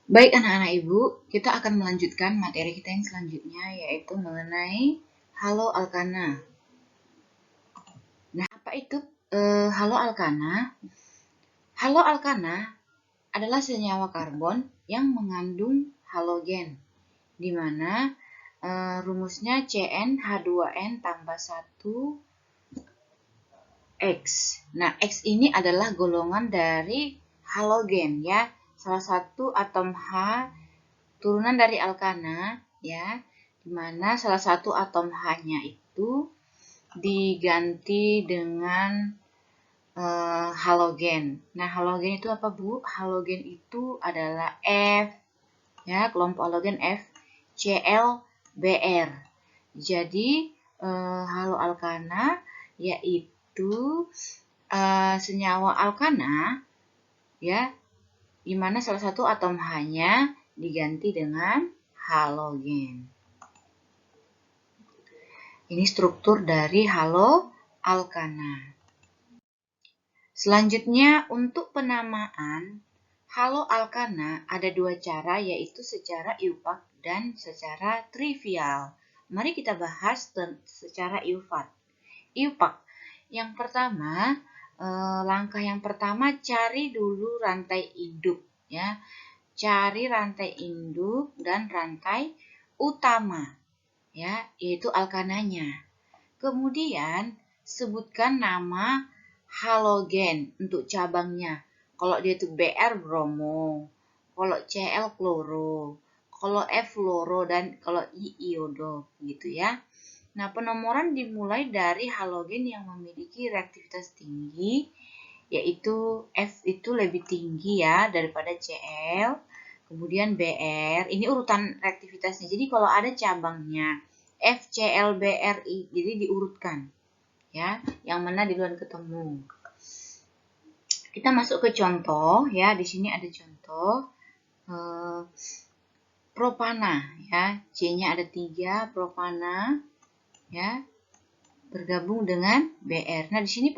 Baik anak-anak ibu, kita akan melanjutkan materi kita yang selanjutnya, yaitu mengenai halo alkana. Nah, apa itu halo alkana? Halo alkana adalah senyawa karbon yang mengandung halogen, di mana rumusnya CnH2n tambah 1 X. Nah, X ini adalah golongan dari halogen ya, salah satu atom H turunan dari alkana ya, di mana salah satu atom H-nya itu diganti dengan halogen. Nah, halogen itu apa, Bu? Halogen itu adalah F ya, kelompok halogen F ClBr. Jadi halo alkana yaitu senyawa alkana ya, di mana salah satu atom H-nya diganti dengan halogen. Ini struktur dari halo alkana. Selanjutnya, untuk penamaan halo alkana ada dua cara, yaitu secara IUPAC dan secara trivial. Mari kita bahas secara IUPAC. Yang pertama, langkah yang pertama, cari dulu rantai induk ya. Cari rantai induk dan rantai utama ya, yaitu alkananya. Kemudian sebutkan nama halogen untuk cabangnya. Kalau dia itu Br bromo, kalau Cl kloro, kalau F fluoro, dan kalau I iodo gitu ya. Nah, penomoran dimulai dari halogen yang memiliki reaktivitas tinggi, yaitu F itu lebih tinggi ya daripada Cl. Kemudian Br, ini urutan reaktivitasnya. Jadi kalau ada cabangnya FClBri, jadi diurutkan ya, yang mana duluan ketemu. Kita masuk ke contoh ya. Di sini ada contoh propana ya, C-nya ada 3, propana ya, bergabung dengan Br. Nah, di sini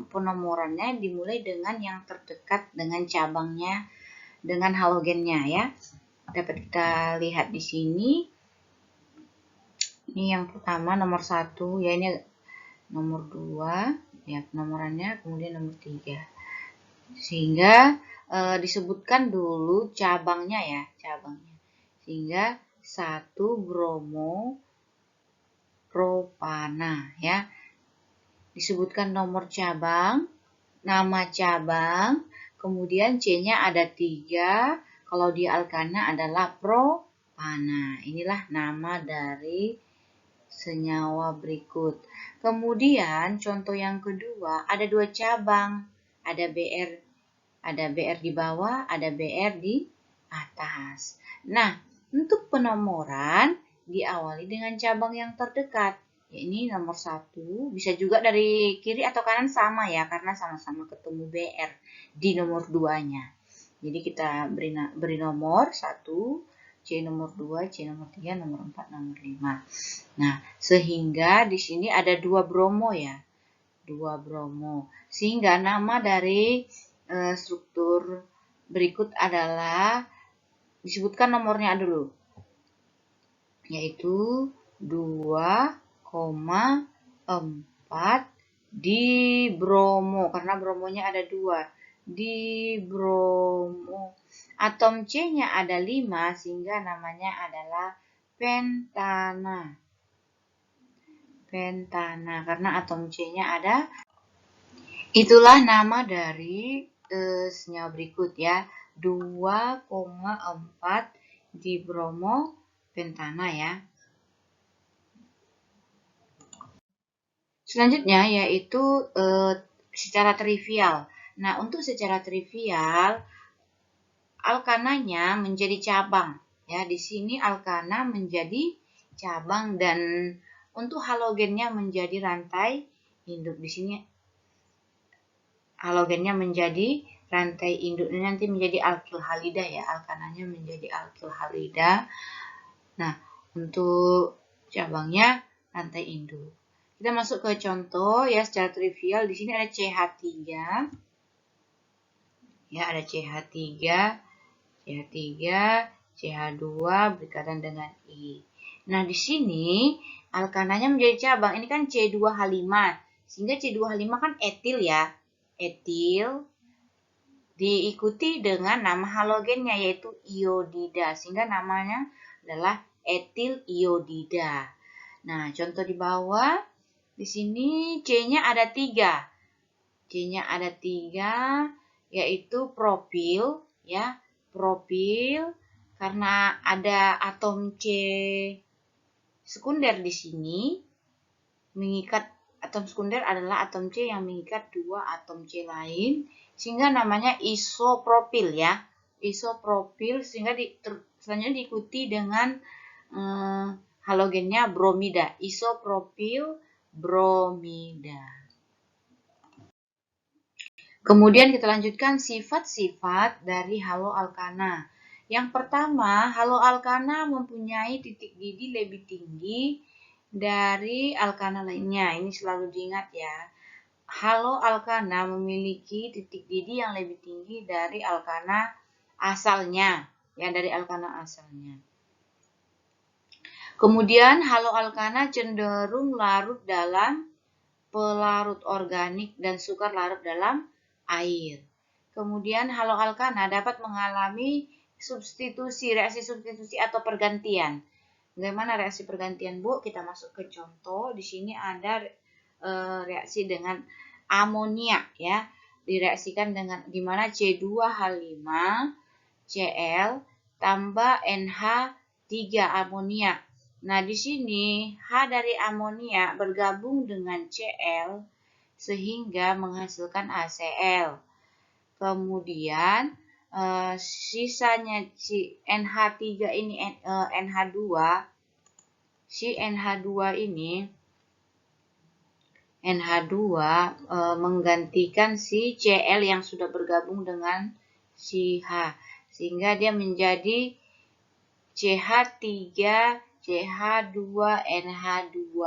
penomorannya dimulai dengan yang terdekat dengan cabangnya, dengan halogennya ya. Dapat kita lihat di sini. Ini yang pertama, nomor 1 ya, ini nomor 2 ya penomorannya, kemudian nomor 3. Sehingga disebutkan dulu cabangnya ya, cabangnya. Sehingga 1 bromo propana ya. Disebutkan nomor cabang, nama cabang, kemudian C-nya ada 3, kalau di alkana adalah propana. Inilah nama dari senyawa berikut. Kemudian contoh yang kedua, ada 2 cabang, ada BR di bawah, ada BR di atas. Nah, untuk penomoran diawali dengan cabang yang terdekat. Ya, ini nomor 1, bisa juga dari kiri atau kanan sama ya, karena sama-sama ketemu BR di nomor 2-nya. Jadi kita beri nomor 1, C nomor 2, C nomor 3, nomor 4, nomor 5. Nah, sehingga di sini ada 2 bromo ya. 2 bromo. Sehingga nama dari struktur berikut adalah, disebutkan nomornya dulu, yaitu 2,4 di bromo, karena bromonya ada 2. Di bromo. Atom C-nya ada 5, sehingga namanya adalah pentana. Pentana, karena atom C-nya ada. Itulah nama dari senyawa berikut ya. 2,4 di bromo pentana ya. Selanjutnya yaitu secara trivial. Nah, untuk secara trivial, alkananya menjadi cabang ya. Di sini alkana menjadi cabang, dan untuk halogennya menjadi rantai induk. Di sini halogennya menjadi rantai induknya, nanti menjadi alkil halida ya, alkananya menjadi alkil halida. Nah, untuk cabangnya rantai induk. Kita masuk ke contoh ya, secara trivial. Di sini ada CH3. Ya, ada CH3 CH3, CH2 berikatan dengan I. Nah, di sini alkananya menjadi cabang. Ini kan C2H5. Sehingga C2H5 kan etil ya. Etil diikuti dengan nama halogennya yaitu iodida. Sehingga namanya adalah etil iodida. Nah, contoh di bawah. Di sini C-nya ada 3. C-nya ada 3 yaitu propil ya. Propil karena ada atom C sekunder di sini, mengikat atom sekunder adalah atom C yang mengikat 2 atom C lain, sehingga namanya isopropil ya. Isopropil sehingga selanjutnya diikuti dengan halogennya bromida. Isopropil bromida. Kemudian kita lanjutkan sifat-sifat dari haloalkana. Yang pertama, haloalkana mempunyai titik didih lebih tinggi dari alkana lainnya. Ini selalu diingat ya. Haloalkana memiliki titik didih yang lebih tinggi dari alkana asalnya. Ya, dari alkana asalnya. Kemudian haloalkana cenderung larut dalam pelarut organik dan sukar larut dalam air. Kemudian haloalkana dapat mengalami reaksi substitusi atau pergantian. Bagaimana reaksi pergantian, Bu? Kita masuk ke contoh. Di sini ada reaksi dengan amonia ya. Direaksikan dengan dimana C2H5 Cl tambah NH3 amonia. Nah, di sini H dari amonia bergabung dengan Cl sehingga menghasilkan HCl. Kemudian sisanya si NH3 ini NH2, si NH2 ini menggantikan si Cl yang sudah bergabung dengan si H, sehingga dia menjadi CH3 CH2NH2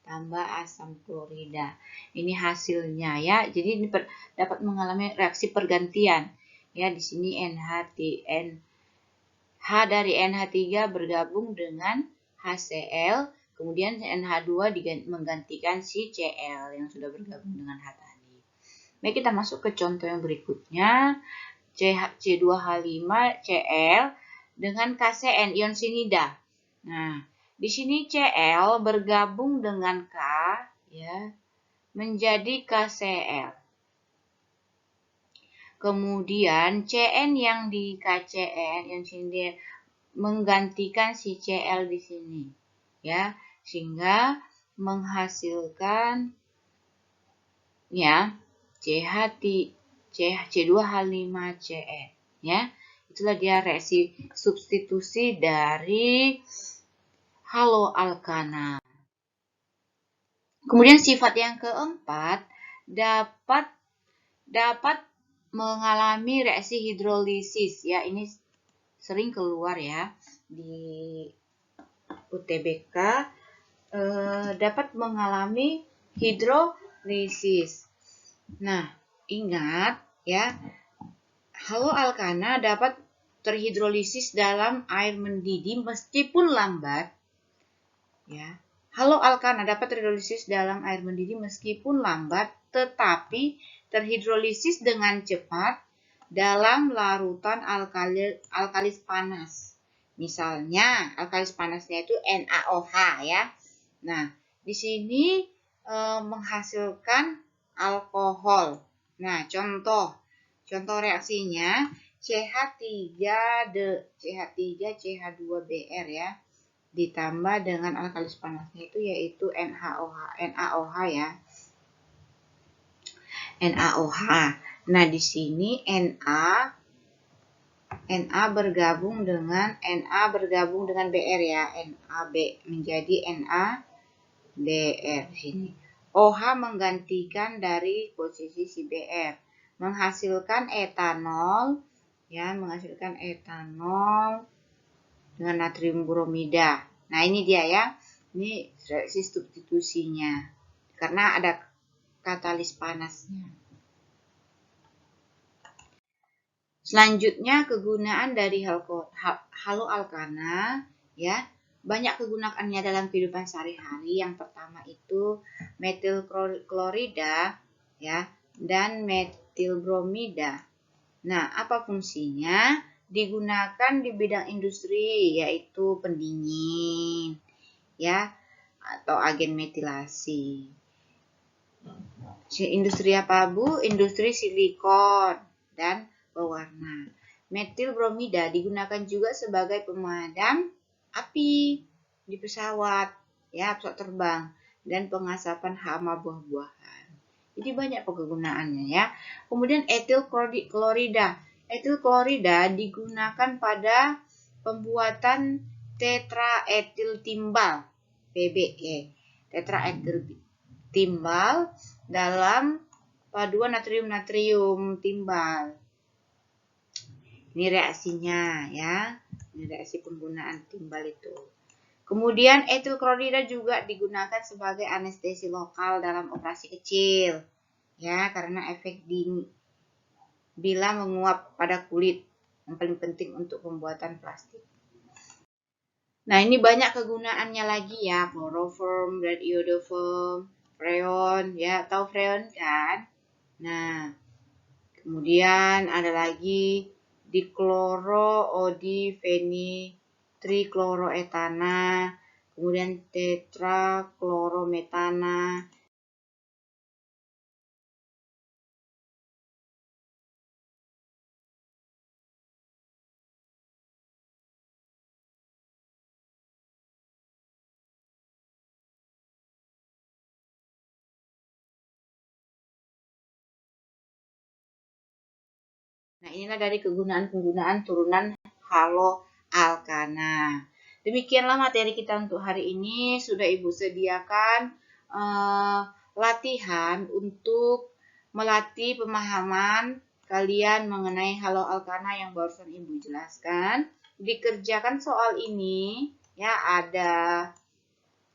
tambah asam klorida. Ini hasilnya ya. Jadi ini dapat mengalami reaksi pergantian. Ya, di sini H dari NH3 bergabung dengan HCl, kemudian NH2 menggantikan si Cl yang sudah bergabung dengan H tadi. Baik, kita masuk ke contoh yang berikutnya. C2H5Cl dengan KCN ion sinida. Nah, di sini Cl bergabung dengan K ya, menjadi KCl. Kemudian Cn yang di KCN ion sinida menggantikan si Cl di sini ya, sehingga menghasilkan ya C2H5Cl ya. Itulah dia reaksi substitusi dari haloalkana. Kemudian sifat yang keempat dapat mengalami reaksi hidrolisis ya. Ini sering keluar ya di UTBK, dapat mengalami hidrolisis. Nah, ingat ya, haloalkana dapat terhidrolisis dalam air mendidih meskipun lambat. Ya. Haloalkana dapat terhidrolisis dalam air mendidih meskipun lambat, tetapi terhidrolisis dengan cepat dalam larutan alkalis panas. Misalnya, alkalis panasnya itu NaOH ya. Nah, di sini menghasilkan alkohol. Nah, contoh reaksinya CH3CH2Br ya, ditambah dengan alkalis panasnya itu yaitu NaOH ya. NaOH. Nah, di sini Na bergabung dengan Br ya. NaB menjadi NaBr sini. OH menggantikan dari posisi si Br, menghasilkan etanol ya, dengan natrium bromida. Nah, ini dia ya. Ini reaksi substitusinya karena ada katalis panasnya. Selanjutnya kegunaan dari haloalkana ya. Banyak kegunaannya dalam kehidupan sehari-hari. Yang pertama itu metil klorida ya dan metil bromida. Nah, apa fungsinya? Digunakan di bidang industri yaitu pendingin ya atau agen metilasi. Industri apa, Bu? Industri silikon dan pewarna. Metil bromida digunakan juga sebagai pemadam api di pesawat, ya, pesawat terbang dan pengasapan hama buah-buahan. Jadi banyak penggunaannya ya. Kemudian etil klorida. Etil klorida digunakan pada pembuatan tetraetil timbal (PBE). Tetraetil timbal dalam paduan natrium-natrium timbal. Ini reaksinya ya. Ini reaksi penggunaan timbal itu. Kemudian etil klorida juga digunakan sebagai anestesi lokal dalam operasi kecil. Ya, karena efek dingin bila menguap pada kulit yang paling penting untuk pembuatan plastik. Nah, ini banyak kegunaannya lagi ya, chloroform dan iodoform, freon, ya, tahu freon kan? Nah, kemudian ada lagi dikloro-odifenitrichloroetana, kemudian tetraklorometana. Nah, inilah dari kegunaan-penggunaan turunan haloalkana. Demikianlah materi kita untuk hari ini. Sudah Ibu sediakan latihan untuk melatih pemahaman kalian mengenai haloalkana yang barusan Ibu jelaskan. Dikerjakan soal ini, ya, ada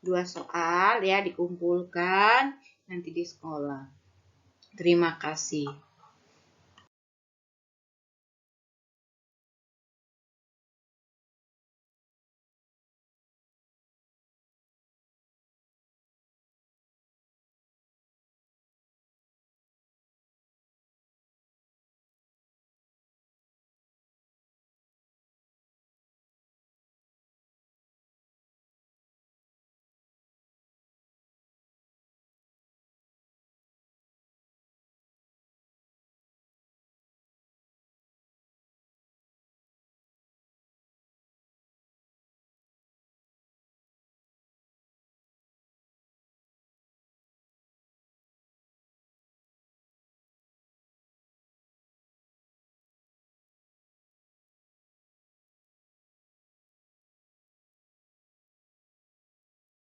2 soal ya, dikumpulkan nanti di sekolah. Terima kasih.